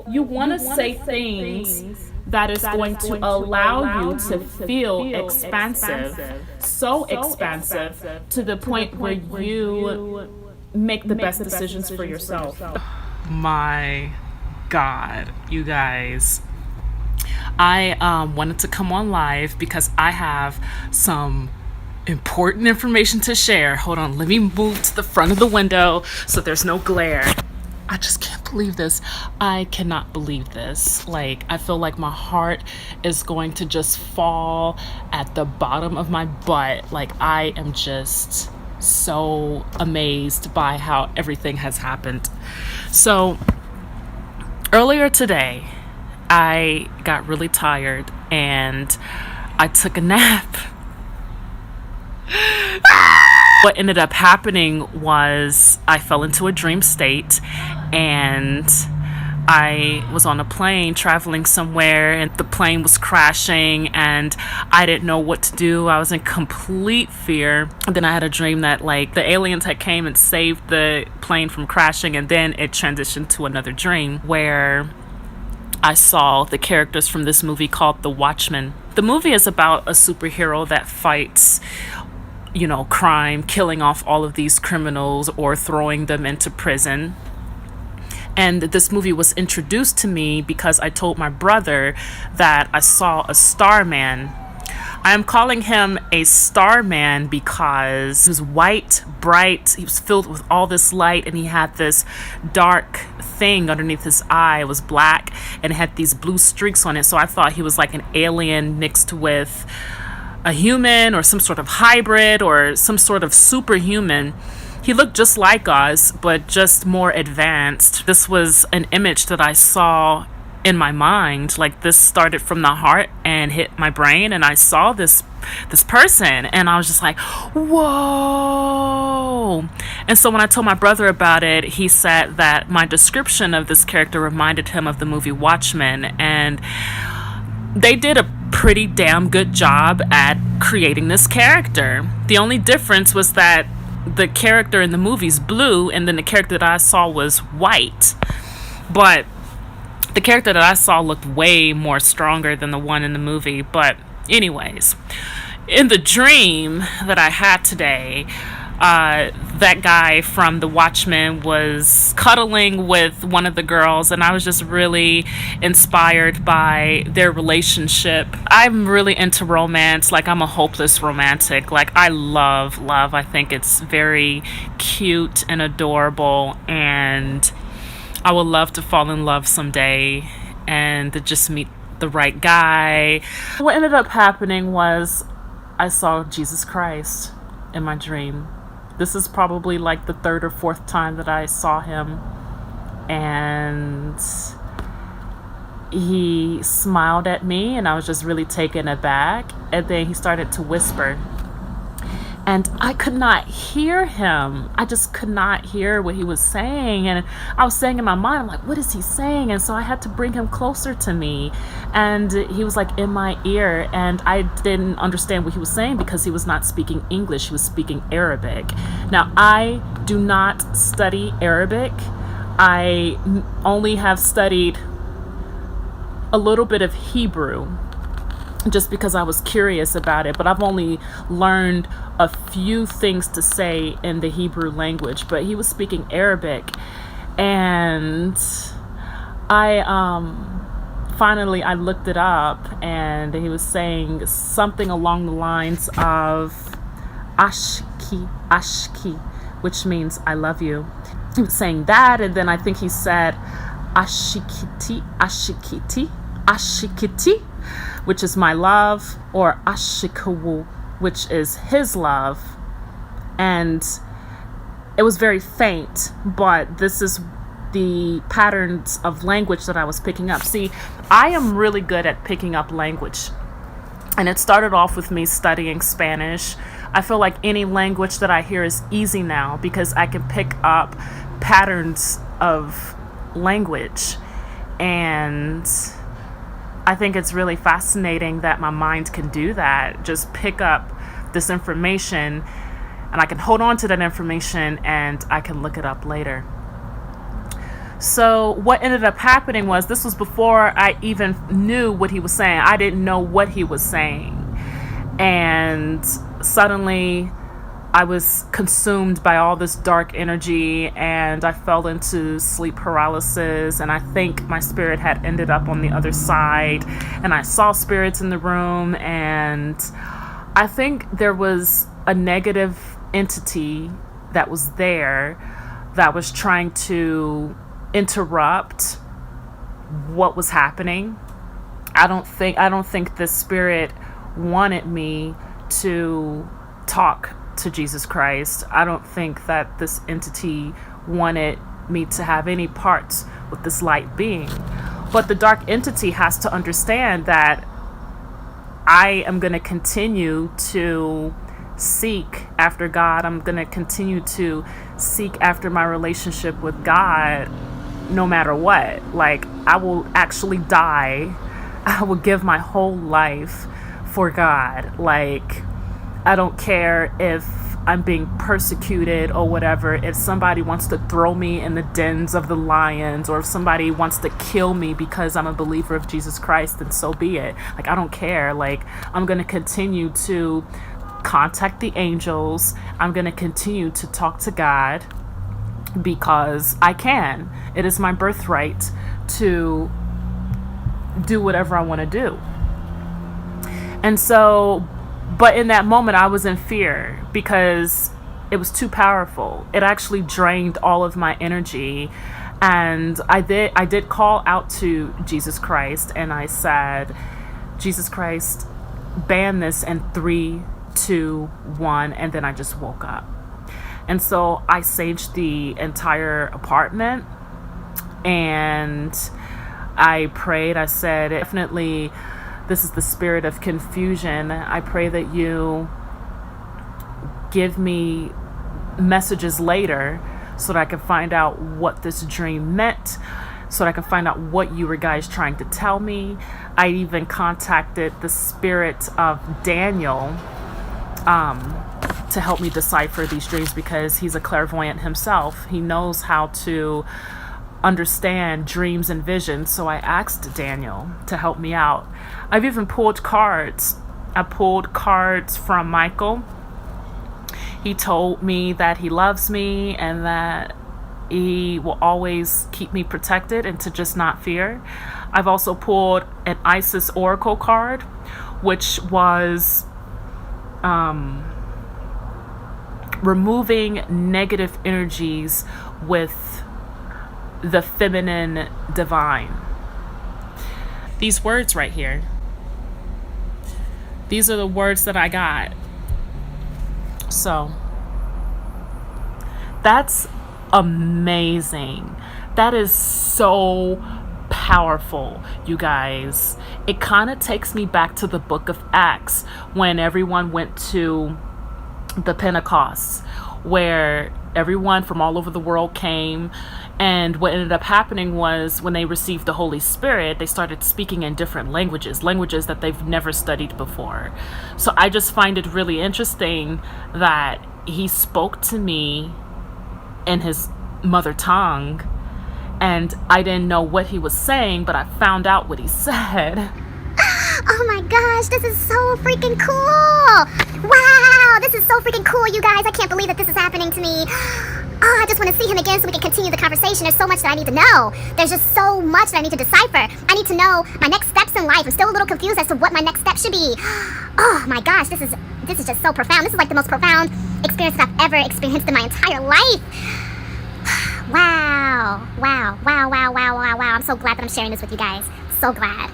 you want to say things that is going to allow you to feel expansive, so expansive to the point where you make the best decisions for yourself. My God, you guys. I wanted to come on live because I have some important information to share. Hold on, let me move to the front of the window so there's no glare. I just can't believe this. I cannot believe this. Like, I feel like my heart is going to just fall at the bottom of my butt. Like, I am just so amazed by how everything has happened. So, earlier today, I got really tired and I took a nap. What ended up happening was I fell into a dream state and I was on a plane traveling somewhere and the plane was crashing and I didn't know what to do. I was in complete fear. And then I had a dream that like the aliens had came and saved the plane from crashing, and then it transitioned to another dream where I saw the characters from this movie called The Watchmen. The movie is about a superhero that fights crime, killing off all of these criminals or throwing them into prison. And this movie was introduced to me because I told my brother that I saw a Starman. I am calling him a Starman because he was white, bright, he was filled with all this light, and he had this dark thing underneath his eye. It was black and it had these blue streaks on it. So I thought he was like an alien mixed with a human or some sort of hybrid or some sort of superhuman. He looked just like us, but just more advanced. This was an image that I saw in my mind. Like, this started from the heart and hit my brain, and I saw this person, and I was just like, whoa. And so when I told my brother about it, he said that my description of this character reminded him of the movie Watchmen, and they did a pretty damn good job at creating this character. The only difference was that the character in the movie's blue, and then the character that I saw was white. But the character that I saw looked way more stronger than the one in the movie. But anyways, in the dream that I had today, that guy from The Watchmen was cuddling with one of the girls, and I was just really inspired by their relationship. I'm really into romance. Like, I'm a hopeless romantic. Like, I love. I think it's very cute and adorable, and I would love to fall in love someday and to just meet the right guy. What ended up happening was I saw Jesus Christ in my dream. This is probably like the third or fourth time that I saw him, and he smiled at me, and I was just really taken aback. And then he started to whisper, and I could not hear him. I just could not hear what he was saying. And I was saying in my mind, I'm like, what is he saying? And so I had to bring him closer to me. And he was like in my ear. And I didn't understand what he was saying because he was not speaking English. He was speaking Arabic. Now, I do not study Arabic. I only have studied a little bit of Hebrew, just because I was curious about it, but I've only learned a few things to say in the Hebrew language. But he was speaking Arabic, and I finally I looked it up, and he was saying something along the lines of ashki, which means I love you. He was saying that, and then I think he said ashikiti, which is my love, or ashikawu, which is his love. And it was very faint, but this is the patterns of language that I was picking up. See, I am really good at picking up language. And it started off with me studying Spanish. I feel like any language that I hear is easy now because I can pick up patterns of language. And I think it's really fascinating that my mind can do that. Just pick up this information, and I can hold on to that information, and I can look it up later. So what ended up happening was, this was before I even knew what he was saying. I didn't know what he was saying. And suddenly I was consumed by all this dark energy, and I fell into sleep paralysis, and I think my spirit had ended up on the other side, and I saw spirits in the room, and I think there was a negative entity that was there that was trying to interrupt what was happening. I don't think the spirit wanted me to talk to Jesus Christ. I don't think that this entity wanted me to have any parts with this light being. But the dark entity has to understand that I am going to continue to seek after God. I'm going to continue to seek after my relationship with God no matter what. Like, I will actually die. I will give my whole life for God. Like, I don't care if I'm being persecuted or whatever. If somebody wants to throw me in the dens of the lions, or if somebody wants to kill me because I'm a believer of Jesus Christ, then so be it. Like, I don't care. Like, I'm going to continue to contact the angels. I'm going to continue to talk to God because I can. It is my birthright to do whatever I want to do. And so, but in that moment, I was in fear because it was too powerful. It actually drained all of my energy. And I did call out to Jesus Christ, and I said, Jesus Christ, ban this in 3, 2, 1, and then I just woke up. And so I saged the entire apartment, and I prayed. I said, definitely, this is the spirit of confusion. I pray that you give me messages later so that I can find out what this dream meant, so that I can find out what you were guys trying to tell me. I even contacted the spirit of Daniel to help me decipher these dreams, because he's a clairvoyant himself. He knows how to understand dreams and visions. So I asked Daniel to help me out. I've even pulled cards. I pulled cards from Michael. He told me that he loves me and that he will always keep me protected and to just not fear. I've also pulled an Isis Oracle card, which was removing negative energies with the feminine divine. These words right here, these are the words that I got. So that's amazing. That is so powerful, you guys. It kind of takes me back to the book of Acts, when everyone went to the Pentecost, where everyone from all over the world came. And what ended up happening was, when they received the Holy Spirit, they started speaking in different languages that they've never studied before. So I just find it really interesting that he spoke to me in his mother tongue, and I didn't know what he was saying, but I found out what he said. Oh my gosh, this is so freaking cool! Wow, this is so freaking cool, you guys. I can't believe that this is happening to me. Oh, I just want to see him again so we can continue the conversation. There's so much that I need to know. There's just so much that I need to decipher. I need to know my next steps in life. I'm still a little confused as to what my next step should be. Oh my gosh, this is just so profound. This is like the most profound experience that I've ever experienced in my entire life. Wow. I'm so glad that I'm sharing this with you guys. So glad.